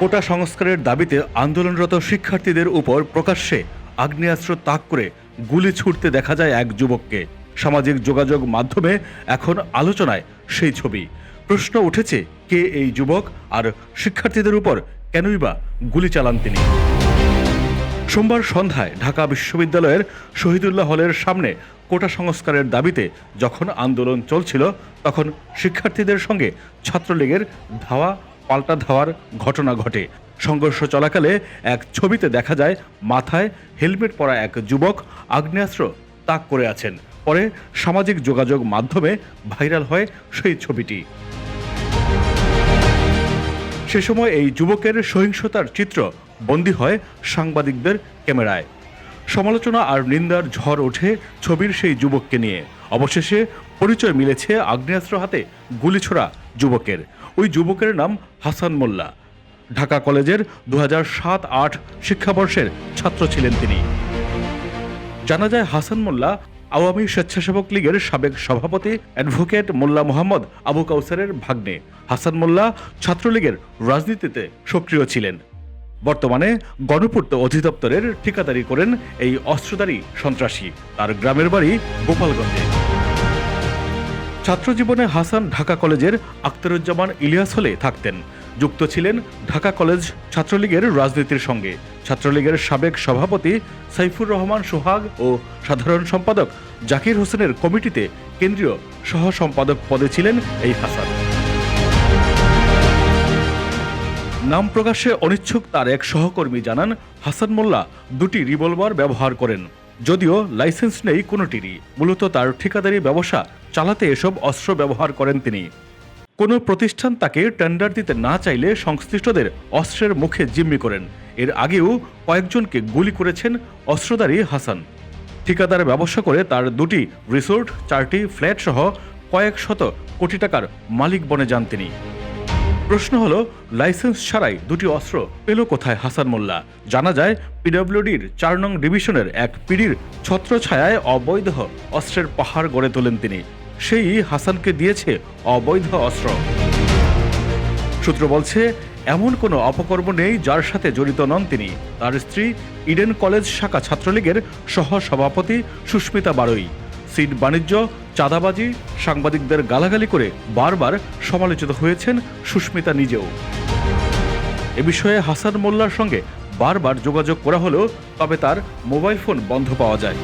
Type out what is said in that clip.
কোটা সংস্কারের দাবিতে আন্দোলনরত শিক্ষার্থীদের উপর প্রকাশ্যে আগ্নেয়াস্ত্র তাক করে গুলি ছুটতে দেখা যায় এক যুবককে। সামাজিক যোগাযোগ মাধ্যমে এখন আলোচনায় সেই ছবি। প্রশ্ন উঠেছে, কে এই যুবক আর শিক্ষার্থীদের উপর কেনই বা গুলি চালান তিনি? সোমবার সন্ধ্যায় ঢাকা বিশ্ববিদ্যালয়ের শহীদুল্লাহ হলের সামনে কোটা সংস্কারের দাবিতে যখন আন্দোলন চলছিল, তখন শিক্ষার্থীদের সঙ্গে ছাত্রলীগের ধাওয়া পাল্টা ধাওয়ার ঘটনা ঘটে। সংঘর্ষ চলাকালে এক ছবিতে দেখা যায় মাথায় হেলমেট পরা এক যুবক আগ্নেয়াস্ত্র তাক করে আছেন। পরে সামাজিক যোগাযোগ মাধ্যমে ভাইরাল হয় সেই ছবিটি। সে সময় এই যুবকের সহিংসতার চিত্র বন্দী হয় সাংবাদিকদের ক্যামেরায়। সমালোচনা আর নিন্দার ঝড় ওঠে ছবির সেই যুবককে নিয়ে। অবশেষে পরিচয় মিলেছে আগ্নেয়াস্ত্র হাতে গুলি ছোড়া যুবকের। ওই যুবকের নাম হাসান মোল্লা। ঢাকা কলেজের 2007-08 শিক্ষাবর্ষের ছাত্র ছিলেন তিনি। জানা যায়, হাসান মোল্লা আওয়ামী স্বেচ্ছাসেবক লীগের সাবেক সভাপতি অ্যাডভোকেট মোল্লা মোহাম্মদ আবু কাউসারের ভাগ্নে। হাসান মোল্লা ছাত্রলীগের রাজনীতিতে সক্রিয় ছিলেন। বর্তমানে গণপূর্ত অধিদপ্তরের ঠিকাদারি করেন এই অস্ত্রধারী সন্ত্রাসী। তার গ্রামের বাড়ি গোপালগঞ্জে। ছাত্রজীবনে হাসান ঢাকা কলেজের আখতারুজ্জামান ইলিয়াস হলে থাকতেন। যুক্ত ছিলেন ঢাকা কলেজ ছাত্রলীগের রাজনীতির সঙ্গে। ছাত্রলীগের সাবেক সভাপতি সাইফুর রহমান সোহাগ ও সাধারণ সম্পাদক জাকির হোসেনের কমিটিতে কেন্দ্রীয় সহ সম্পাদক পদে ছিলেন এই হাসান। নাম প্রকাশে অনিচ্ছুক তার এক সহকর্মী জানান, হাসান মোল্লা দুটি রিভলভার ব্যবহার করেন, যদিও লাইসেন্স নেই কোনোটিরই। মূলত তার ঠিকাদারি ব্যবসা চালাতে এসব অস্ত্র ব্যবহার করেন তিনি। কোনো প্রতিষ্ঠান তাকে টেন্ডার দিতে না চাইলে সংশ্লিষ্টদের অস্ত্রের মুখে জিম্মি করেন। এর আগেও কয়েকজনকে গুলি করেছেন অস্ত্রধারী হাসান। ঠিকাদার ব্যবসা করে তার দুটি রিসোর্ট, 4টি ফ্ল্যাট সহ কয়েক শত কোটি টাকার মালিক বনে যান তিনি। প্রশ্ন হলো, লাইসেন্স ছাড়াই দুটি অস্ত্র পেল কোথায় হাসান মোল্লা? জানা যায়, পিডব্লিউডির 4 নং ডিভিশনের এক পিডির ছত্রছায়ায় অবৈধ অস্ত্রের পাহাড় গড়ে তোলেন তিনি। সেই হাসানকে দিয়েছে অবৈধ অস্ত্র। সূত্র বলছে, এমন কোনো অপকর্ম নেই যার সাথে জড়িত নন তিনি। তার স্ত্রী ইডেন কলেজ শাখা ছাত্রলীগের সহ সভাপতি সুস্মিতা বারোই। সিড বাণিজ্য, চাঁদাবাজি, সাংবাদিকদের গালাগালি করে বারবার সমালোচিত হয়েছেন সুস্মিতা নিজেও। এ বিষয়ে হাসান মোল্লার সঙ্গে বারবার যোগাযোগ করা হলেও তবে তার মোবাইল ফোন বন্ধ পাওয়া যায়।